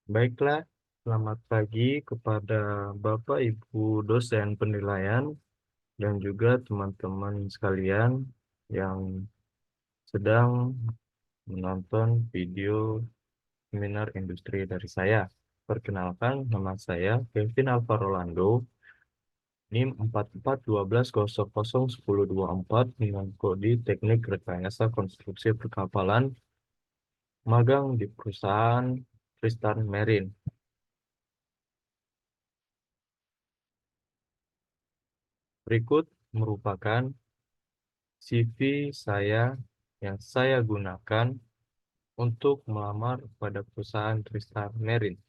Baiklah, selamat pagi kepada Bapak Ibu dosen penilaian dan juga teman-teman sekalian yang sedang menonton video seminar industri dari saya. Perkenalkan, nama saya Kevin Alva Rolando, NIM 4412001024 dengan kode Teknik Rekayasa Konstruksi Perkapalan, magang di perusahaan Tristan Marine. Berikut merupakan CV saya yang saya gunakan untuk melamar pada perusahaan Tristar Marine.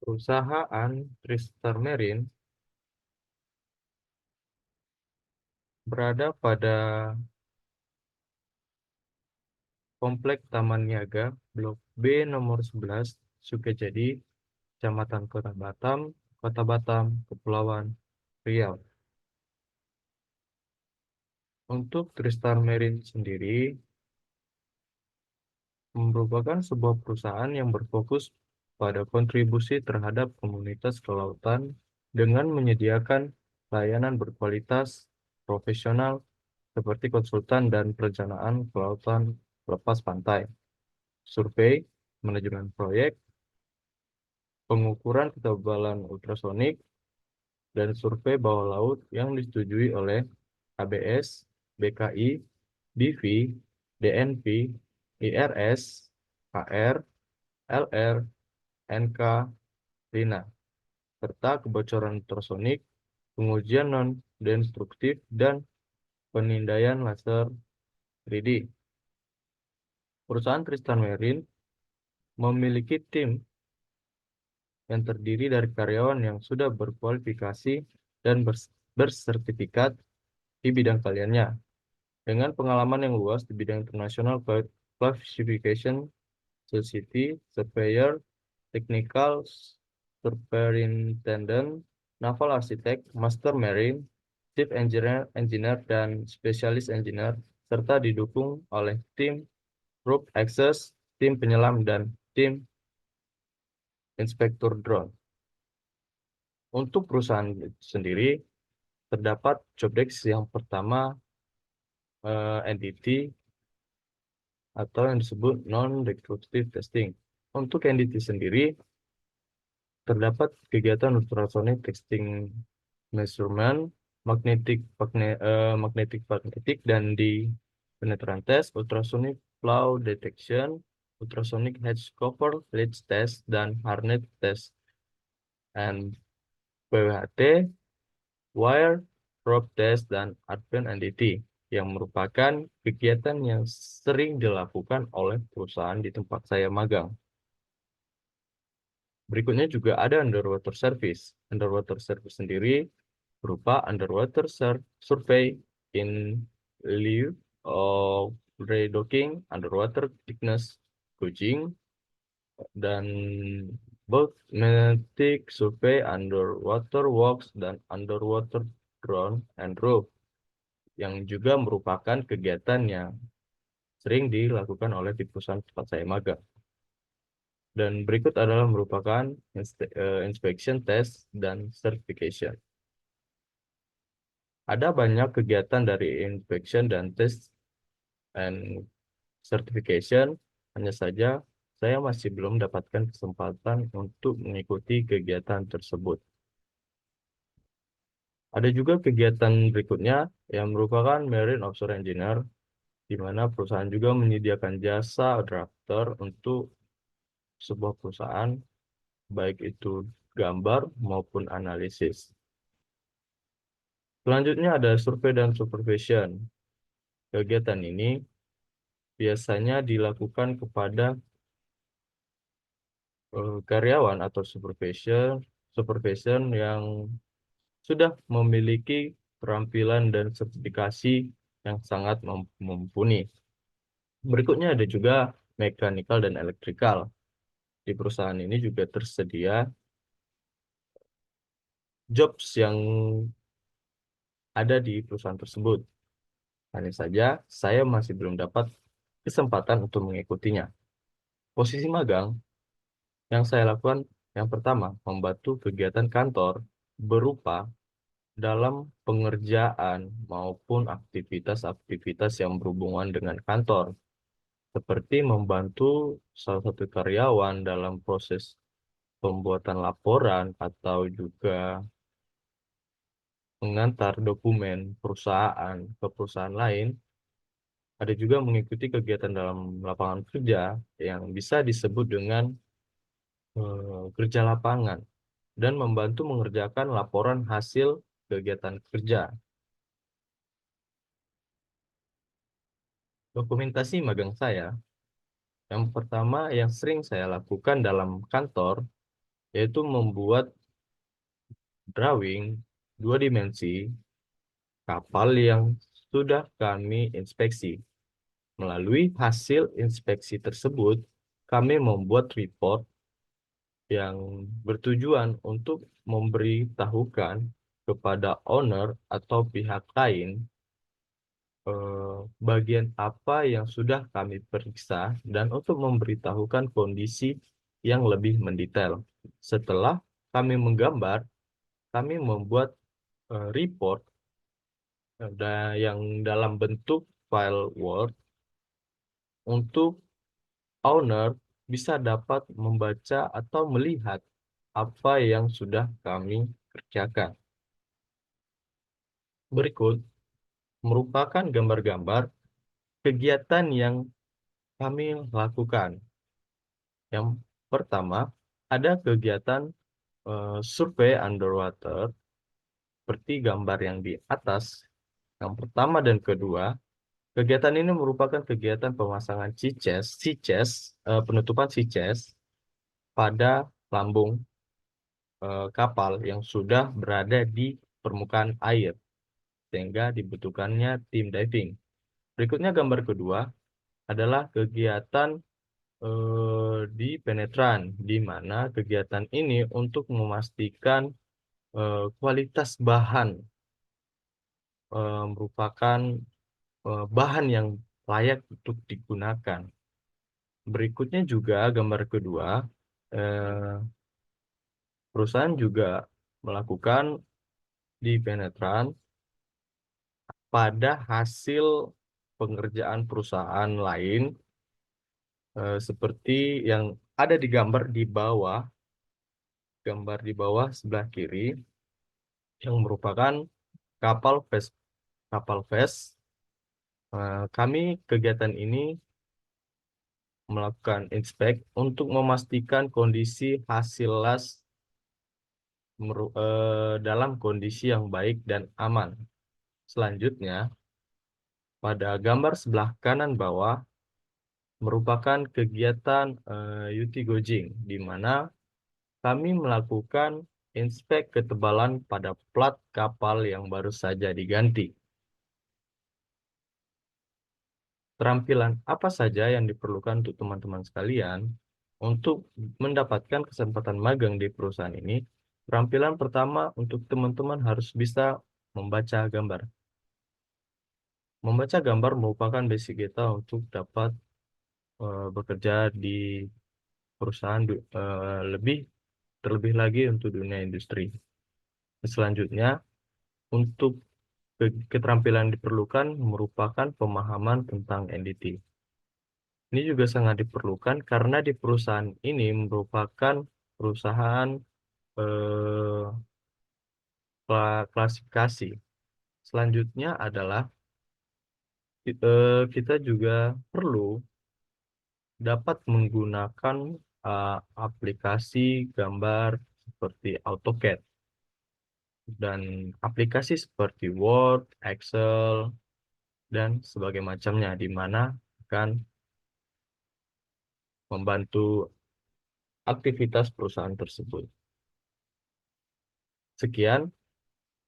Perusahaan Tristar Marine berada pada Komplek Taman Niaga, Blok B nomor 11, Sukajadi, Kecamatan Kota Batam, Kepulauan Riau. Untuk Tristar Marine sendiri merupakan sebuah perusahaan yang berfokus pada kontribusi terhadap komunitas kelautan dengan menyediakan layanan berkualitas profesional seperti konsultan dan perencanaan kelautan lepas pantai, survei, manajemen proyek, pengukuran ketebalan ultrasonik, dan survei bawah laut yang disetujui oleh ABS, BKI, DV, DNV, IRS, KR, LR, NK, RINA, serta kebocoran ultrasonik, pengujian non-destruktif, dan penindaian laser 3D. Perusahaan Tristan Marine memiliki tim yang terdiri dari karyawan yang sudah berkualifikasi dan bersertifikat di bidang kaliannya, dengan pengalaman yang luas di bidang international classification, society, surveyor, technical superintendent, naval architect, master marine, chief engineer, dan spesialis engineer, serta didukung oleh tim group access, tim penyelam, dan tim inspektur drone. Untuk perusahaan sendiri, terdapat job desk yang pertama, entity atau yang disebut non-destructive testing. Untuk entity sendiri, terdapat kegiatan ultrasonic testing measurement, magnetic, dan di penetran test, ultrasonic flow detection, ultrasonic hedge cover leach test, dan harness test, and PWHT, wire rope test, dan advanced NDT, yang merupakan kegiatan yang sering dilakukan oleh perusahaan di tempat saya magang. Berikutnya juga ada underwater service. Underwater service sendiri berupa underwater survey in lieu of redocking, underwater thickness gauging, dan magnetic survey, underwater walks, dan underwater drone and roof, yang juga merupakan kegiatan yang sering dilakukan oleh di perusahaan tempat saya magang. Dan berikut adalah merupakan inspection, test, dan certification. Ada banyak kegiatan dari inspection dan test and certification, hanya saja saya masih belum mendapatkan kesempatan untuk mengikuti kegiatan tersebut. Ada juga kegiatan berikutnya yang merupakan Marine Offshore Engineer, di mana perusahaan juga menyediakan jasa drafter untuk sebuah perusahaan, baik itu gambar maupun analisis. Selanjutnya ada survei dan supervision. Kegiatan ini biasanya dilakukan kepada karyawan atau supervision yang sudah memiliki keterampilan dan sertifikasi yang sangat mumpuni. Berikutnya ada juga mechanical dan electrical. Di perusahaan ini juga tersedia jobs yang ada di perusahaan tersebut. Hanya saja, saya masih belum dapat kesempatan untuk mengikutinya. Posisi magang yang saya lakukan yang pertama, membantu kegiatan kantor berupa dalam pengerjaan maupun aktivitas-aktivitas yang berhubungan dengan kantor, seperti membantu salah satu karyawan dalam proses pembuatan laporan atau juga mengantar dokumen perusahaan ke perusahaan lain. Ada juga mengikuti kegiatan dalam lapangan kerja yang bisa disebut dengan kerja lapangan dan membantu mengerjakan laporan hasil kegiatan kerja. Dokumentasi magang saya, yang pertama yang sering saya lakukan dalam kantor, yaitu membuat drawing 2 dimensi kapal yang sudah kami inspeksi. Melalui hasil inspeksi tersebut, kami membuat report yang bertujuan untuk memberitahukan kepada owner atau pihak lain bagian apa yang sudah kami periksa dan untuk memberitahukan kondisi yang lebih mendetail. Setelah kami menggambar, kami membuat report yang dalam bentuk file Word untuk owner bisa dapat membaca atau melihat apa yang sudah kami kerjakan. Berikut merupakan gambar-gambar kegiatan yang kami lakukan. Yang pertama, ada kegiatan survei underwater seperti gambar yang di atas. Yang pertama dan kedua, kegiatan ini merupakan kegiatan pemasangan penutupan sea chest pada lambung kapal yang sudah berada di permukaan air, sehingga dibutuhkannya tim diving. Berikutnya gambar kedua adalah kegiatan di penetran, di mana kegiatan ini untuk memastikan kualitas bahan merupakan bahan yang layak untuk digunakan. Berikutnya juga gambar kedua, eh, perusahaan juga melakukan di penetran pada hasil pengerjaan perusahaan lain, seperti yang ada di gambar di bawah sebelah kiri, yang merupakan kapal fast. Kami kegiatan ini melakukan inspek untuk memastikan kondisi hasil las dalam kondisi yang baik dan aman. Selanjutnya, pada gambar sebelah kanan bawah merupakan kegiatan UT Gojing, di mana kami melakukan inspek ketebalan pada plat kapal yang baru saja diganti. Keterampilan apa saja yang diperlukan untuk teman-teman sekalian untuk mendapatkan kesempatan magang di perusahaan ini? Keterampilan pertama untuk teman-teman harus bisa membaca gambar. Membaca gambar merupakan basic kita untuk dapat bekerja di perusahaan terlebih lagi untuk dunia industri. Selanjutnya, untuk keterampilan diperlukan merupakan pemahaman tentang NDT. Ini juga sangat diperlukan karena di perusahaan ini merupakan perusahaan eh, klasifikasi. Selanjutnya adalah kita juga perlu dapat menggunakan aplikasi gambar seperti AutoCAD dan aplikasi seperti Word, Excel, dan sebagainya macamnya, di mana akan membantu aktivitas perusahaan tersebut. Sekian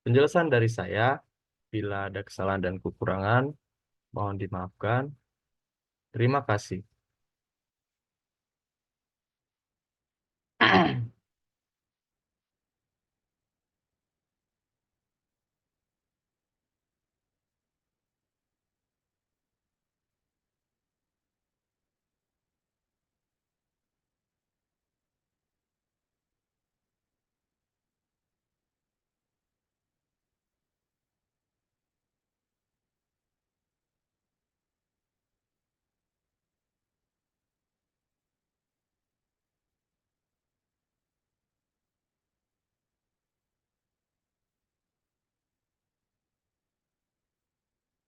penjelasan dari saya. Bila ada kesalahan dan kekurangan, mohon dimaafkan. Terima kasih.